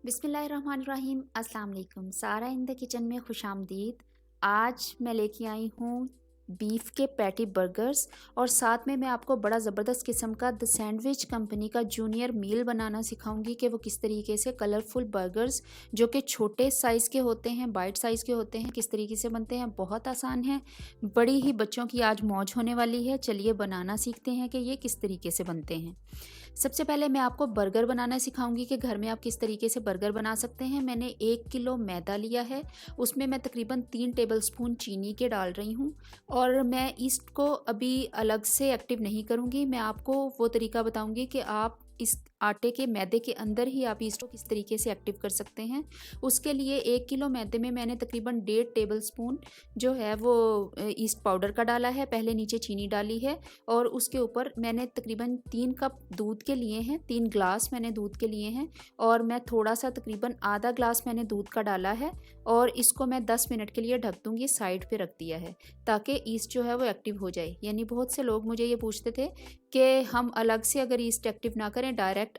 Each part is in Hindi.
बिस्मिल्लाहिर्रहमानिर्रहीम। अस्सलाम वालेकुम। सारा इन द किचन में खुशामदीद। आज मैं लेके आई हूँ बीफ के पैटी बर्गर्स और साथ में मैं आपको बड़ा ज़बरदस्त किस्म का द सैंडविच कंपनी का जूनियर मील बनाना सिखाऊंगी कि वो किस तरीके से कलरफुल बर्गर्स जो कि छोटे साइज़ के होते हैं, बाइट साइज़ के होते हैं, किस तरीके से बनते हैं। बहुत आसान है, बड़ी ही बच्चों की आज मौज होने वाली है। चलिए बनाना सीखते हैं कि ये किस तरीके से बनते हैं। सबसे पहले मैं आपको बर्गर बनाना सिखाऊंगी कि घर में आप किस तरीके से बर्गर बना सकते हैं। मैंने 1 किलो मैदा लिया है, उसमें मैं तकरीबन 3 टेबलस्पून चीनी के डाल रही हूँ और मैं ईस्ट को अभी अलग से एक्टिव नहीं करूँगी। मैं आपको वो तरीका बताऊँगी कि आप इस आटे के मैदे के अंदर ही आप ईस्ट को किस तरीके से एक्टिव कर सकते हैं। उसके लिए 1 किलो मैदे में मैंने तकरीबन 1.5 टेबलस्पून जो है वो ईस्ट पाउडर का डाला है। पहले नीचे चीनी डाली है और उसके ऊपर मैंने तकरीबन 3 कप दूध के लिए हैं, 3 ग्लास मैंने दूध के लिए हैं और मैं थोड़ा सा तकरीबन आधा ग्लास मैंने दूध का डाला है और इसको मैं 10 मिनट के लिए ढक दूँगी, साइड पे रख दिया है ताकि ईस्ट जो है वो एक्टिव हो जाए। यानी बहुत से लोग मुझे ये पूछते थे कि हम अलग से अगर ईस्ट एक्टिव ना करें,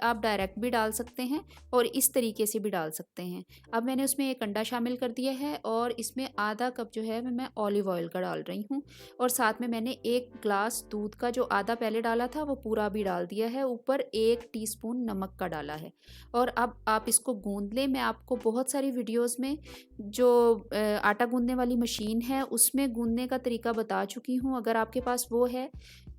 आप डायरेक्ट भी डाल सकते हैं और इस तरीके से भी डाल सकते हैं। अब मैंने उसमें एक अंडा शामिल कर दिया है और इसमें आधा कप जो है मैं ऑलिव ऑयल का डाल रही हूँ और साथ में मैंने 1 ग्लास दूध का जो आधा पहले डाला था वो पूरा भी डाल दिया है। ऊपर 1 टीस्पून नमक का डाला है और अब आप इसको गूंद लें। मैं आपको बहुत सारी वीडियोस में जो आटा गूंदने वाली मशीन है उसमें गूंदने का तरीका बता चुकी हूँ। अगर आपके पास वो है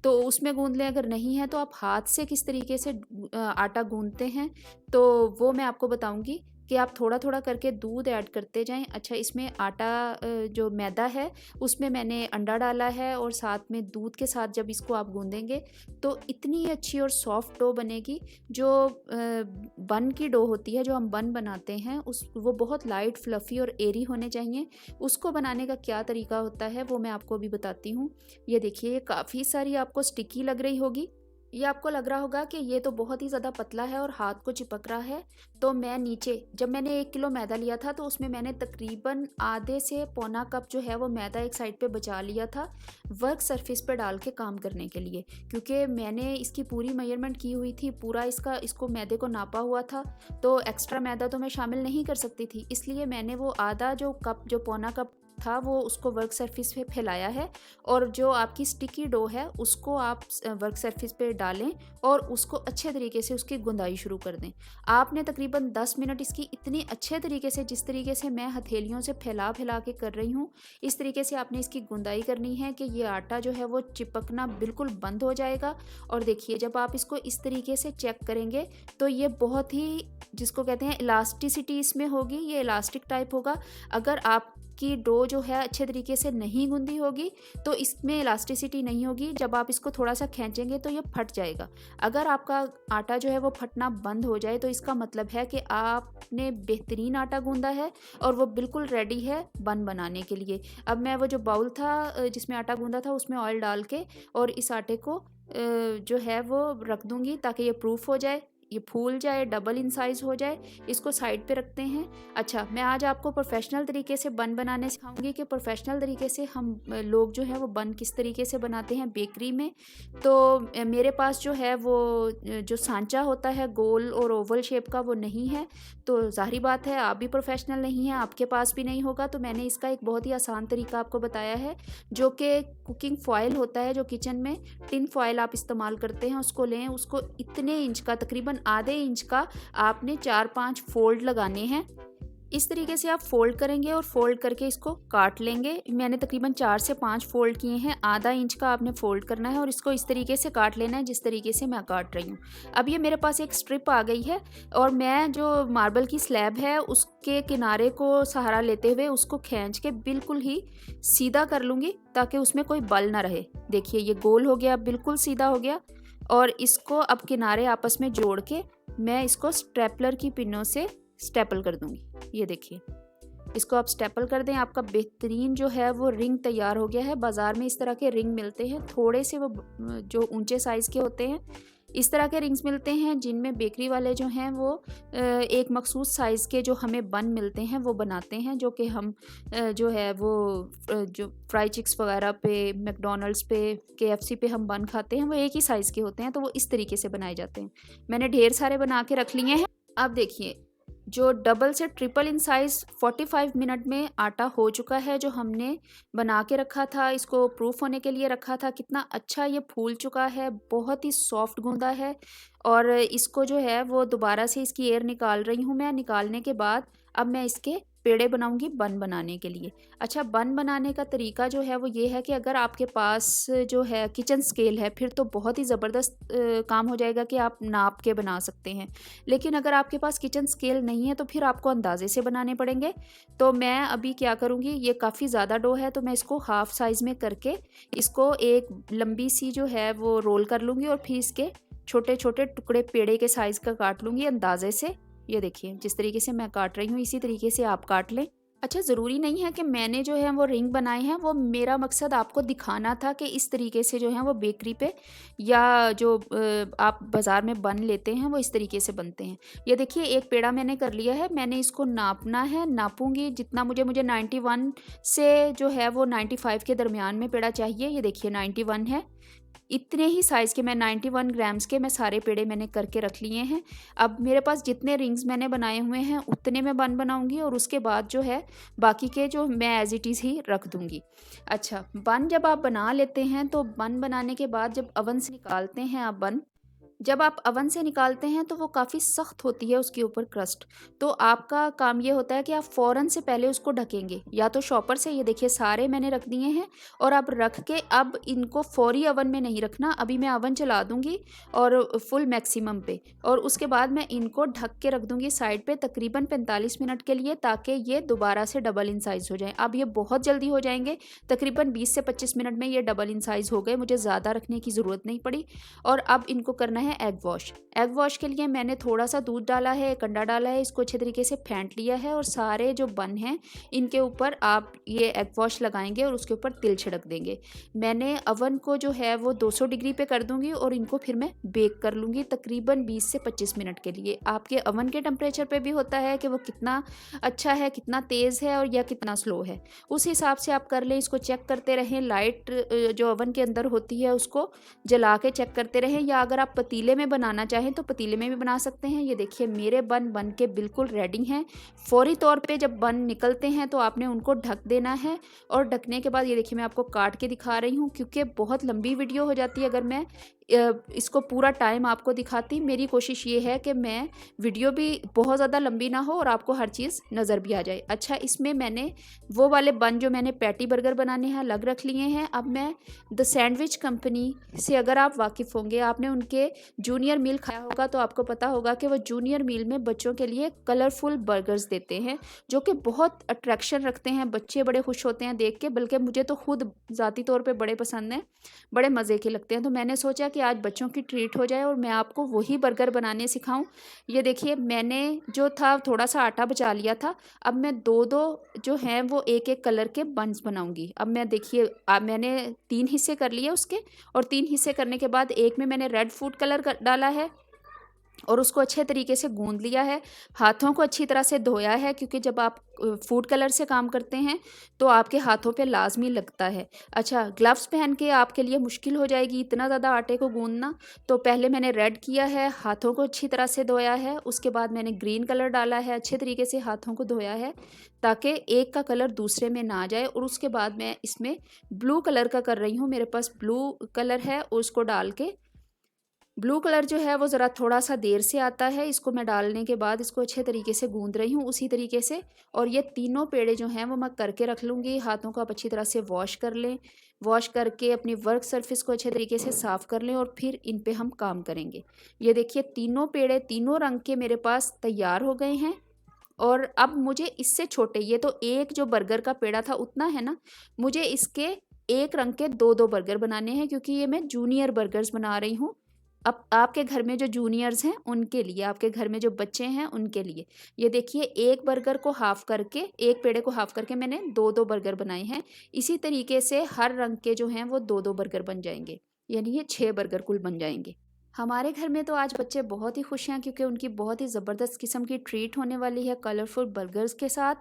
तो उसमें गूंद लें, अगर नहीं है तो आप हाथ से किस तरीके से आटा गूंदते हैं तो वो मैं आपको बताऊंगी कि आप थोड़ा थोड़ा करके दूध ऐड करते जाएं। अच्छा, इसमें आटा जो मैदा है उसमें मैंने अंडा डाला है और साथ में दूध के साथ जब इसको आप गूंदेंगे तो इतनी अच्छी और सॉफ्ट डो बनेगी। जो बन की डो होती है, जो हम बन बनाते हैं, उस वो बहुत लाइट, फ्लफ़ी और एरी होने चाहिए। उसको बनाने का क्या तरीका होता है वो मैं आपको अभी बताती हूँ। ये देखिए, ये काफ़ी सारी आपको स्टिकी लग रही होगी। ये आपको लग रहा होगा कि ये तो बहुत ही ज़्यादा पतला है और हाथ को चिपक रहा है। तो मैं नीचे जब मैंने 1 किलो मैदा लिया था तो उसमें मैंने तकरीबन आधे से पौना कप जो है वो मैदा एक साइड पे बचा लिया था वर्क सरफेस पे डाल के काम करने के लिए, क्योंकि मैंने इसकी पूरी मेजरमेंट की हुई थी, पूरा इसको मैदे को नापा हुआ था। तो एक्स्ट्रा मैदा तो मैं शामिल नहीं कर सकती थी, इसलिए मैंने वो आधा जो पौना कप था वो उसको वर्क सरफेस पे फैलाया है और जो आपकी स्टिकी डो है उसको आप वर्क सरफेस पे डालें और उसको अच्छे तरीके से उसकी गुंदाई शुरू कर दें। आपने तकरीबन 10 मिनट इसकी इतनी अच्छे तरीके से, जिस तरीके से मैं हथेलियों से फैला फैला के कर रही हूँ, इस तरीके से आपने इसकी गुंदाई करनी है कि ये आटा जो है वो चिपकना बिल्कुल बंद हो जाएगा। और देखिए, जब आप इसको इस तरीके से चेक करेंगे तो ये बहुत ही, जिसको कहते हैं इलास्टिसिटी इसमें होगी, ये इलास्टिक टाइप होगा। अगर आप की डो जो है अच्छे तरीके से नहीं गूंदी होगी तो इसमें इलास्टिसिटी नहीं होगी। जब आप इसको थोड़ा सा खींचेंगे तो ये फट जाएगा। अगर आपका आटा जो है वो फटना बंद हो जाए तो इसका मतलब है कि आपने बेहतरीन आटा गूंदा है और वो बिल्कुल रेडी है बन बनाने के लिए। अब मैं वो जो बाउल था जिसमें आटा गूंदा था उसमें ऑयल डाल के और इस आटे को जो है वो रख दूंगी ताकि ये प्रूफ हो जाए, ये फूल जाए, डबल इन साइज़ हो जाए। इसको साइड पे रखते हैं। अच्छा, मैं आज आपको प्रोफेशनल तरीके से बन बनाने सिखाऊंगी कि प्रोफेशनल तरीके से हम लोग जो है वो बन किस तरीके से बनाते हैं बेकरी में। तो मेरे पास जो है वो जो सांचा होता है गोल और ओवल शेप का, वो नहीं है। तो ज़ाहिर बात है आप भी प्रोफेशनल नहीं हैं, आपके पास भी नहीं होगा। तो मैंने इसका एक बहुत ही आसान तरीका आपको बताया है, जो कि कुकिंग फॉयल होता है, जो किचन में टिन फॉयल आप इस्तेमाल करते हैं, उसको लें। उसको इतने इंच का, तकरीबन आधे इंच का आपने 4-5 फोल्ड लगाने हैं। इस तरीके से आप फोल्ड करेंगे और फोल्ड करके इसको काट लेंगे। मैंने तकरीबन 4 से 5 फोल्ड किए हैं। आधा इंच का आपने फोल्ड करना है और इसको इस तरीके से काट लेना है जिस तरीके से मैं काट रही हूँ। अब ये मेरे पास एक स्ट्रिप आ गई है और मैं जो मार्बल की स्लैब है उसके किनारे को सहारा लेते हुए उसको खींच के बिल्कुल ही सीधा कर लूँगी ताकि उसमें कोई बल ना रहे। देखिए, ये गोल हो गया, बिल्कुल सीधा हो गया। और इसको अब किनारे आपस में जोड़ के मैं इसको स्टेपलर की पिनों से स्टेपल कर दूंगी। ये देखिए, इसको आप स्टेपल कर दें, आपका बेहतरीन जो है वो रिंग तैयार हो गया है। बाज़ार में इस तरह के रिंग मिलते हैं, थोड़े से वो जो ऊंचे साइज़ के होते हैं, इस तरह के रिंग्स मिलते हैं जिनमें बेकरी वाले जो हैं वो एक मखसूस साइज़ के जो हमें बन मिलते हैं वो बनाते हैं, जो कि हम जो है वो जो फ्राई चिक्स वगैरह पे, मैकडॉनल्ड्स पे, केएफसी पे हम बन खाते हैं, वो एक ही साइज़ के होते हैं। तो वो इस तरीके से बनाए जाते हैं। मैंने ढेर सारे बना के रख लिए हैं। अब देखिए, जो डबल से ट्रिपल इन साइज़ 45 मिनट में आटा हो चुका है, जो हमने बना के रखा था, इसको प्रूफ होने के लिए रखा था। कितना अच्छा ये फूल चुका है, बहुत ही सॉफ्ट गूंदा है। और इसको जो है वो दोबारा से इसकी एयर निकाल रही हूँ मैं। निकालने के बाद अब मैं इसके पेड़े बनाऊंगी बन बनाने के लिए। अच्छा, बन बनाने का तरीका जो है वो ये है कि अगर आपके पास जो है किचन स्केल है, फिर तो बहुत ही ज़बरदस्त काम हो जाएगा कि आप नाप के बना सकते हैं। लेकिन अगर आपके पास किचन स्केल नहीं है तो फिर आपको अंदाजे से बनाने पड़ेंगे। तो मैं अभी क्या करूँगी, ये काफ़ी ज़्यादा डो है तो मैं इसको हाफ़ साइज़ में करके इसको एक लंबी सी जो है वो रोल कर लूँगी और फिर इसके छोटे छोटे टुकड़े पेड़े के साइज़ का काट लूँगी अंदाजे से। ये देखिए जिस तरीके से मैं काट रही हूँ इसी तरीके से आप काट लें। अच्छा, ज़रूरी नहीं है कि मैंने जो है वो रिंग बनाए हैं, वो मेरा मकसद आपको दिखाना था कि इस तरीके से जो है वो बेकरी पे या जो आप बाज़ार में बन लेते हैं वो इस तरीके से बनते हैं। ये देखिए एक पेड़ा मैंने कर लिया है, मैंने इसको नापना है, नापूंगी जितना मुझे 91 से जो है वो 95 के दरमियान में पेड़ा चाहिए। ये देखिए 91 है, इतने ही साइज़ के मैं 91 ग्राम्स के मैं सारे पेड़े मैंने करके रख लिए हैं। अब मेरे पास जितने रिंग्स मैंने बनाए हुए हैं उतने मैं बन बनाऊंगी और उसके बाद जो है बाकी के जो मैं एज इट इज़ ही रख दूंगी। अच्छा, बन जब आप बना लेते हैं तो बन बनाने के बाद जब अवन से निकालते हैं आप बन, जब आप अवन से निकालते हैं तो वो काफ़ी सख्त होती है उसके ऊपर क्रस्ट। तो आपका काम ये होता है कि आप फ़ौरन से पहले उसको ढकेंगे या तो शॉपर से। ये देखिए सारे मैंने रख दिए हैं और अब रख के अब इनको फौरी अवन में नहीं रखना। अभी मैं अवन चला दूंगी और फुल मैक्सिमम पे, और उसके बाद मैं इनको ढक के रख दूंगी साइड पे तकरीबन 45 मिनट के लिए, ताकि ये दोबारा से डबल इन साइज़ हो जाए। अब ये बहुत जल्दी हो जाएंगे, तकरीबन 20 से 25 मिनट में ये डबल इन साइज़ हो गए, मुझे ज़्यादा रखने की ज़रूरत नहीं पड़ी। और अब इनको करना है एग वॉश। एग वॉश के लिए मैंने थोड़ा सा दूध डाला है, एक अंडा डाला है, इसको अच्छे तरीके से फेंट लिया है और सारे जो बन हैं इनके ऊपर आप ये एग वॉश लगाएंगे और उसके ऊपर तिल छिड़क देंगे। मैंने अवन को जो है वो 200 डिग्री पे कर दूंगी और इनको फिर मैं बेक कर लूँगी तकरीबन 20 से 25 मिनट के लिए। आपके अवन के टेम्परेचर पे भी होता है कि वो कितना अच्छा है, कितना तेज़ है और या कितना स्लो है, उस हिसाब से आप कर लें। इसको चेक करते रहें, लाइट जो अवन के अंदर होती है उसको जला के चेक करते रहें, या अगर आप पतीले में बनाना चाहें तो पतीले में भी बना सकते हैं। ये देखिए मेरे बन बन के बिल्कुल रेडी हैं। फौरी तौर पे जब बन निकलते हैं तो आपने उनको ढक देना है, और ढकने के बाद ये देखिए मैं आपको काट के दिखा रही हूँ क्योंकि बहुत लंबी वीडियो हो जाती है अगर मैं इसको पूरा टाइम आपको दिखाती। मेरी कोशिश ये है कि मैं वीडियो भी बहुत ज़्यादा लंबी ना हो और आपको हर चीज़ नज़र भी आ जाए। अच्छा, इसमें मैंने वो वाले बन जो मैंने पैटी बर्गर बनाने हैं अलग रख लिए हैं। अब मैं द सैंडविच कंपनी से, अगर आप वाकिफ़ होंगे, आपने उनके जूनियर मील खाया होगा तो आपको पता होगा कि वो जूनियर मील में बच्चों के लिए कलरफुल बर्गर्स देते हैं जो कि बहुत अट्रैक्शन रखते हैं, बच्चे बड़े खुश होते हैं देख के, बल्कि मुझे तो खुद ज़ाती तौर पे बड़े पसंद हैं, बड़े मज़े के लगते हैं। तो मैंने सोचा कि आज बच्चों की ट्रीट हो जाए और मैं आपको वही बर्गर बनाने सिखाऊं। ये देखिए मैंने जो था थोड़ा सा आटा बचा लिया था, अब मैं दो दो जो हैं वो एक एक कलर के बन्स बनाऊंगी। अब मैं देखिए मैंने 3 हिस्से कर लिए उसके, और 3 हिस्से करने के बाद एक में मैंने रेड फूड कलर डाला है और उसको अच्छे तरीके से गूंद लिया है। हाथों को अच्छी तरह से धोया है क्योंकि जब आप फूड कलर से काम करते हैं तो आपके हाथों पे लाजमी लगता है। अच्छा, ग्लव्स पहन के आपके लिए मुश्किल हो जाएगी इतना ज़्यादा आटे को गूंदना। तो पहले मैंने रेड किया है, हाथों को अच्छी तरह से धोया है, उसके बाद मैंने ग्रीन कलर डाला है, अच्छे तरीके से हाथों को धोया है ताकि एक का कलर दूसरे में ना जाए। और उसके बाद मैं इसमें ब्लू कलर का कर रही हूँ, मेरे पास ब्लू कलर है, उसको डाल के, ब्लू कलर जो है वो ज़रा थोड़ा सा देर से आता है, इसको मैं डालने के बाद इसको अच्छे तरीके से गूंद रही हूँ उसी तरीके से। और ये तीनों पेड़े जो हैं वो मैं करके रख लूँगी। हाथों को आप अच्छी तरह से वॉश कर लें, वॉश करके अपनी वर्क सरफेस को अच्छे तरीके से साफ़ कर लें और फिर इन पे हम काम करेंगे। ये देखिए तीनों पेड़े तीनों रंग के मेरे पास तैयार हो गए हैं। और अब मुझे इससे छोटे, ये तो एक जो बर्गर का पेड़ा था उतना है ना, मुझे इसके एक रंग के दो दो बर्गर बनाने हैं क्योंकि ये मैं जूनियर बर्गर्स बना रही हूँ। अब आपके घर में जो जूनियर्स हैं उनके लिए, आपके घर में जो बच्चे हैं उनके लिए। ये देखिए एक बर्गर को हाफ करके, एक पेड़े को हाफ करके मैंने दो दो बर्गर बनाए हैं। इसी तरीके से हर रंग के जो हैं वो दो दो बर्गर बन जाएंगे, यानी ये 6 बर्गर कुल बन जाएंगे। हमारे घर में तो आज बच्चे बहुत ही खुश हैं क्योंकि उनकी बहुत ही ज़बरदस्त किस्म की ट्रीट होने वाली है कलरफुल बर्गर्स के साथ।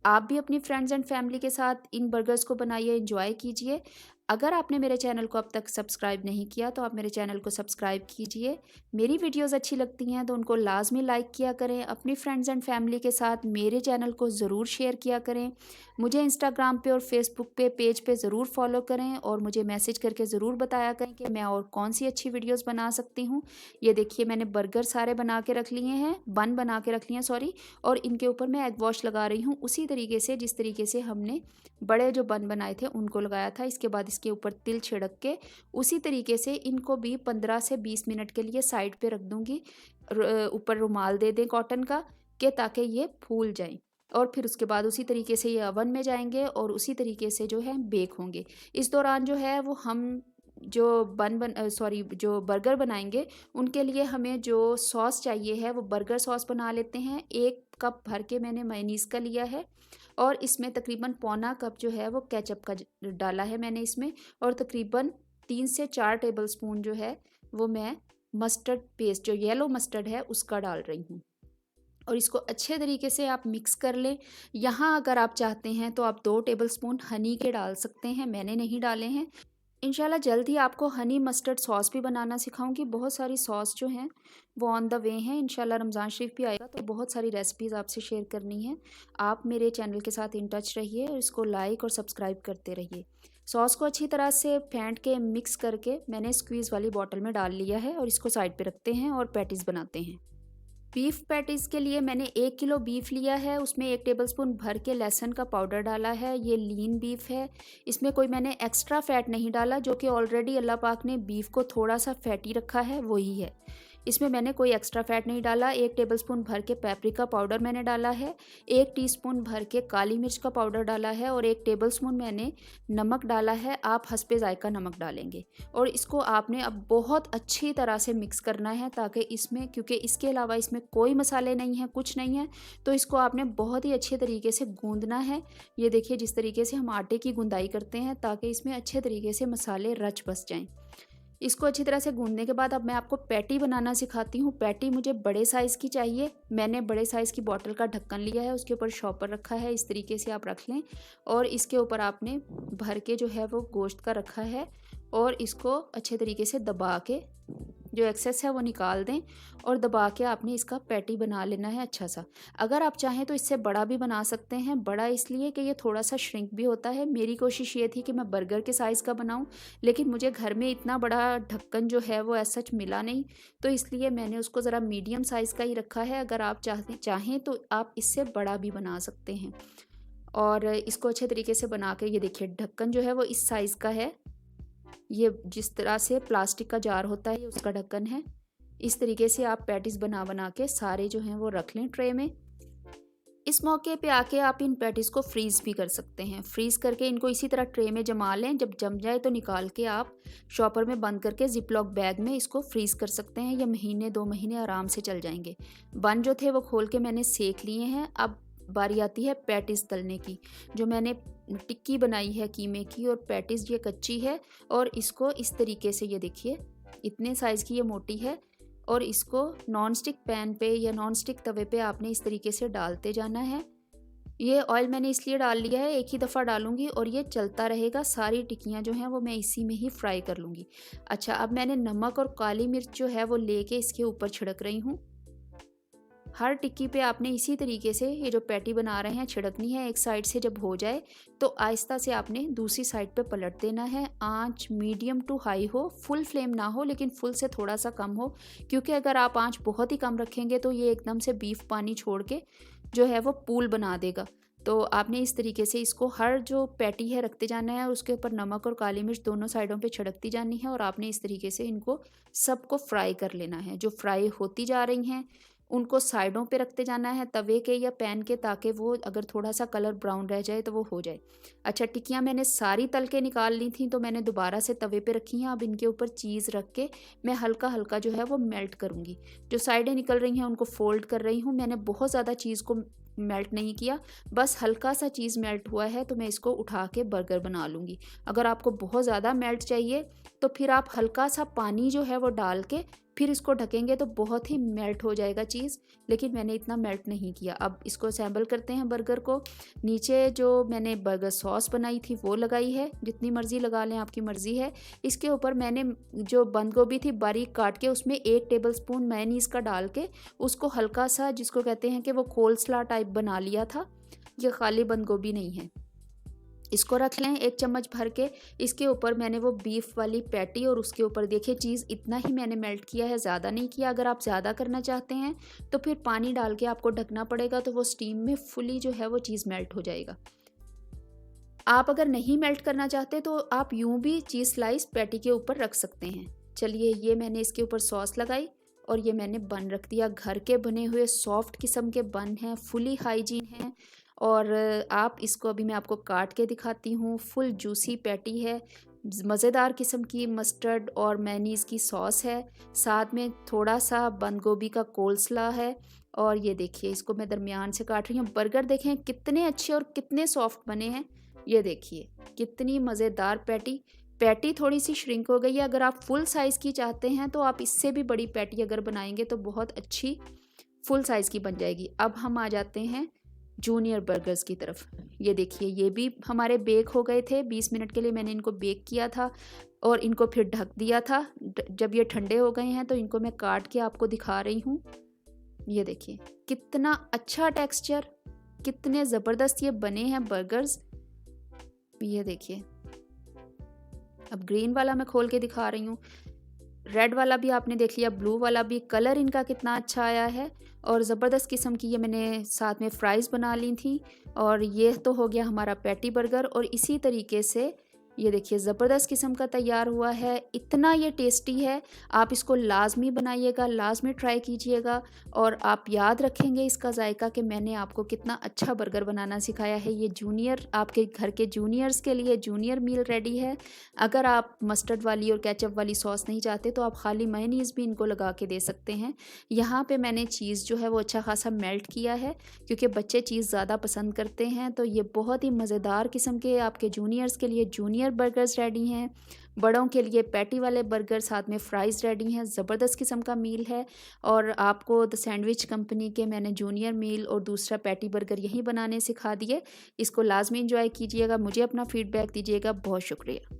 आप भी अपनी फ्रेंड्स एंड फैमिली के साथ इन बर्गर्स को बनाइए, एंजॉय कीजिए। अगर आपने मेरे चैनल को अब तक सब्सक्राइब नहीं किया तो आप मेरे चैनल को सब्सक्राइब कीजिए। मेरी वीडियोस अच्छी लगती हैं तो उनको लाजमी लाइक किया करें। अपनी फ्रेंड्स एंड फैमिली के साथ मेरे चैनल को ज़रूर शेयर किया करें। मुझे इंस्टाग्राम पे और फेसबुक पे पेज पे ज़रूर फॉलो करें और मुझे मैसेज करके ज़रूर बताया करें कि मैं और कौन सी अच्छी वीडियोज़ बना सकती हूँ। ये देखिए मैंने बर्गर सारे बना के रख लिए हैं, बन बना के रख लिए हैं सॉरी, और इनके ऊपर मैं एग वॉश लगा रही हूँ उसी तरीके से जिस तरीके से हमने बड़े जो बन बनाए थे उनको लगाया था। इसके बाद इसके ऊपर तिल छिड़क के उसी तरीके से इनको भी 15 से 20 मिनट के लिए साइड पे रख दूंगी। ऊपर रुमाल दे दें कॉटन का कि ताकि ये फूल जाएं, और फिर उसके बाद उसी तरीके से ये ओवन में जाएंगे और उसी तरीके से जो है बेक होंगे। इस दौरान जो है वो हम जो जो बर्गर बनाएंगे उनके लिए हमें जो सॉस चाहिए है वो बर्गर सॉस बना लेते हैं। 1 कप भर के मैंने मेयोनीज़ का लिया है और इसमें तकरीबन पौना कप जो है वो केचप का डाला है मैंने इसमें, और तकरीबन 3 से 4 टेबलस्पून जो है वो मैं मस्टर्ड पेस्ट जो येलो मस्टर्ड है उसका डाल रही हूँ, और इसको अच्छे तरीके से आप मिक्स कर लें। यहाँ अगर आप चाहते हैं तो आप 2 टेबलस्पून हनी के डाल सकते हैं, मैंने नहीं डाले हैं। इंशाल्लाह जल्द ही आपको हनी मस्टर्ड सॉस भी बनाना सिखाऊंगी। बहुत सारी सॉस जो हैं वो ऑन द वे हैं। इंशाल्लाह रमज़ान शरीफ भी आएगा तो बहुत सारी रेसिपीज़ आपसे शेयर करनी है। आप मेरे चैनल के साथ इन टच रहिए और इसको लाइक और सब्सक्राइब करते रहिए। सॉस को अच्छी तरह से फेंट के मिक्स करके मैंने स्क्वीज़ वाली बॉटल में डाल लिया है और इसको साइड पर रखते हैं और पैटीज़ बनाते हैं। बीफ पैटीज़ के लिए मैंने 1 किलो बीफ लिया है, उसमें 1 टेबलस्पून भर के लहसुन का पाउडर डाला है। ये लीन बीफ है, इसमें कोई मैंने एक्स्ट्रा फ़ैट नहीं डाला, जो कि ऑलरेडी अल्लाह पाक ने बीफ को थोड़ा सा फैटी रखा है वही है। इसमें मैंने कोई एक्स्ट्रा फ़ैट नहीं डाला। 1 टेबलस्पून भर के पेपरिका पाउडर मैंने डाला है, 1 टीस्पून भर के काली मिर्च का पाउडर डाला है और 1 टेबलस्पून मैंने नमक डाला है। आप हस्बे ज़ायका नमक डालेंगे और इसको आपने अब बहुत अच्छी तरह से मिक्स करना है ताकि इसमें, क्योंकि इसके अलावा इसमें कोई मसाले नहीं हैं, कुछ नहीं है, तो इसको आपने बहुत ही अच्छे तरीके से गूंदना है। ये देखिए जिस तरीके से हम आटे की गुंदाई करते हैं ताकि इसमें अच्छे तरीके से मसाले रच बस जाएं। इसको अच्छी तरह से गूंदने के बाद अब मैं आपको पैटी बनाना सिखाती हूँ। पैटी मुझे बड़े साइज़ की चाहिए। मैंने बड़े साइज़ की बॉटल का ढक्कन लिया है, उसके ऊपर शॉपर रखा है, इस तरीके से आप रख लें और इसके ऊपर आपने भर के जो है वो गोश्त का रखा है और इसको अच्छे तरीके से दबा के जो एक्सेस है वो निकाल दें और दबा के आपने इसका पैटी बना लेना है अच्छा सा। अगर आप चाहें तो इससे बड़ा भी बना सकते हैं, बड़ा इसलिए कि ये थोड़ा सा श्रिंक भी होता है। मेरी कोशिश ये थी कि मैं बर्गर के साइज़ का बनाऊं, लेकिन मुझे घर में इतना बड़ा ढक्कन जो है वो ऐसा सच मिला नहीं, तो इसलिए मैंने उसको ज़रा मीडियम साइज़ का ही रखा है। अगर आप चाहें तो आप इससे बड़ा भी बना सकते हैं। और इसको अच्छे तरीके से बना के, ये देखिए ढक्कन जो है वो इस साइज़ का है। ये जिस तरह से प्लास्टिक का जार होता है ये उसका ढक्कन है। इस तरीके से आप पैटीज़ बना बना के सारे जो हैं वो रख लें ट्रे में। इस मौके पे आके आप इन पैटीज़ को फ्रीज़ भी कर सकते हैं। फ्रीज़ करके इनको इसी तरह ट्रे में जमा लें, जब जम जाए तो निकाल के आप शॉपर में बंद करके ज़िप-लॉक बैग में इसको फ्रीज़ कर सकते हैं। ये महीने 2 महीने आराम से चल जाएंगे। बन जो थे वो खोल के मैंने सेक लिए हैं। अब बारी आती है पैटीज़ तलने की। जो मैंने टिक्की बनाई है कीमे की और पैटीज़ ये कच्ची है और इसको इस तरीके से, ये देखिए इतने साइज़ की ये मोटी है, और इसको नॉन स्टिक पैन पे या नॉन स्टिक तवे पे आपने इस तरीके से डालते जाना है। ये ऑयल मैंने इसलिए डाल लिया है, एक ही दफ़ा डालूंगी और ये चलता रहेगा। सारी टिक्कियाँ जो हैं वो मैं इसी में ही फ्राई कर लूँगी। अच्छा, अब मैंने नमक और काली मिर्च जो है वो लेके इसके ऊपर छिड़क रही हूँ। हर टिक्की पे आपने इसी तरीके से ये जो पैटी बना रहे हैं छिड़कनी है। एक साइड से जब हो जाए तो आहिस्ता से आपने दूसरी साइड पे पलट देना है। आंच मीडियम टू हाई हो, फुल फ्लेम ना हो लेकिन फुल से थोड़ा सा कम हो, क्योंकि अगर आप आंच बहुत ही कम रखेंगे तो ये एकदम से बीफ पानी छोड़ के जो है वो पूल बना देगा। तो आपने इस तरीके से इसको हर जो पैटी है रखते जाना है, उसके ऊपर नमक और काली मिर्च दोनों साइडों पे छिड़कती जानी है और आपने इस तरीके से इनको सबको फ्राई कर लेना है। जो फ्राई होती जा रही हैं उनको साइडों पे रखते जाना है तवे के या पैन के, ताकि वो अगर थोड़ा सा कलर ब्राउन रह जाए तो वो हो जाए। अच्छा, टिक्कियाँ मैंने सारी तल के निकाल ली थी तो मैंने दोबारा से तवे पे रखी हैं। अब इनके ऊपर चीज़ रख के मैं हल्का हल्का जो है वो मेल्ट करूँगी। जो साइडें निकल रही हैं उनको फोल्ड कर रही हूँ। मैंने बहुत ज़्यादा चीज़ को मेल्ट नहीं किया, बस हल्का सा चीज़ मेल्ट हुआ है, तो मैं इसको उठा के बर्गर बना लूँगी। अगर आपको बहुत ज़्यादा मेल्ट चाहिए तो फिर आप हल्का सा पानी जो है वो डाल के फिर इसको ढकेंगे तो बहुत ही मेल्ट हो जाएगा चीज़, लेकिन मैंने इतना मेल्ट नहीं किया। अब इसको असेंबल करते हैं बर्गर को। नीचे जो मैंने बर्गर सॉस बनाई थी वो लगाई है, जितनी मर्ज़ी लगा लें, आपकी मर्ज़ी है। इसके ऊपर मैंने जो बंद गोभी थी बारीक काट के उसमें 1 टेबलस्पून मेयोनीज़ का डाल के उसको हल्का सा, जिसको कहते हैं कि वो कोल्स्लॉ टाइप बना लिया था। ये खाली बंद गोभी नहीं है। इसको रख लें 1 चम्मच भर के। इसके ऊपर मैंने वो बीफ वाली पैटी और उसके ऊपर देखिए चीज़ इतना ही मैंने मेल्ट किया है, ज़्यादा नहीं किया। अगर आप ज़्यादा करना चाहते हैं तो फिर पानी डाल के आपको ढकना पड़ेगा, तो वो स्टीम में फुली जो है वो चीज़ मेल्ट हो जाएगा। आप अगर नहीं मेल्ट करना चाहते तो आप यूं भी चीज़ स्लाइस पैटी के ऊपर रख सकते हैं। चलिए, ये मैंने इसके ऊपर सॉस लगाई और ये मैंने बन रख दिया। घर के बने हुए सॉफ्ट किस्म के बन हैं, फुली हाइजीन हैं। और आप इसको, अभी मैं आपको काट के दिखाती हूँ। फुल जूसी पैटी है, मज़ेदार किस्म की मस्टर्ड और मेयोनीज़ की सॉस है, साथ में थोड़ा सा बंद गोभी का कोल्स्लॉ है। और ये देखिए, इसको मैं दरमियान से काट रही हूँ। बर्गर देखें कितने अच्छे और कितने सॉफ्ट बने हैं। ये देखिए कितनी मज़ेदार पैटी। पैटी थोड़ी सी श्रिंक हो गई है। अगर आप फुल साइज़ की चाहते हैं तो आप इससे भी बड़ी पैटी अगर बनाएंगे तो बहुत अच्छी फुल साइज़ की बन जाएगी। अब हम आ जाते हैं जूनियर बर्गर्स की तरफ। ये देखिए, ये भी हमारे बेक हो गए थे। 20 मिनट के लिए मैंने इनको बेक किया था और इनको फिर ढक दिया था। जब ये ठंडे हो गए हैं तो इनको मैं काट के आपको दिखा रही हूँ। ये देखिए कितना अच्छा टेक्सचर, कितने ज़बरदस्त ये बने हैं बर्गर्स। ये देखिए, अब ग्रीन वाला मैं खोल के दिखा रही हूँ। रेड वाला भी आपने देख लिया, ब्लू वाला भी। कलर इनका कितना अच्छा आया है और ज़बरदस्त किस्म की ये मैंने साथ में फ्राइज़ बना ली थी। और ये तो हो गया हमारा पैटी बर्गर। और इसी तरीके से ये देखिए ज़बरदस्त किस्म का तैयार हुआ है। इतना ये टेस्टी है, आप इसको लाजमी बनाइएगा, लाजमी ट्राई कीजिएगा। और आप याद रखेंगे इसका जायका कि मैंने आपको कितना अच्छा बर्गर बनाना सिखाया है। ये जूनियर, आपके घर के जूनियर्स के लिए जूनियर मील रेडी है। अगर आप मस्टर्ड वाली और केचप वाली सॉस नहीं चाहते तो आप खाली मेयोनीज़ भी इनको लगा के दे सकते हैं। यहाँ पे मैंने चीज़ जो है वो अच्छा खासा मेल्ट किया है, क्योंकि बच्चे चीज़ ज़्यादा पसंद करते हैं। तो ये बहुत ही मज़ेदार किस्म के आपके जूनियर्स के लिए जूनियर बर्गर्स रेडी हैं। बड़ों के लिए पैटी वाले बर्गर, साथ में फ्राइज़ रेडी हैं। ज़बरदस्त किस्म का मील है। और आपको द सैंडविच कंपनी के मैंने जूनियर मील और दूसरा पैटी बर्गर यहीं बनाने सिखा दिए। इसको लाजमी इंजॉय कीजिएगा, मुझे अपना फीडबैक दीजिएगा। बहुत शुक्रिया।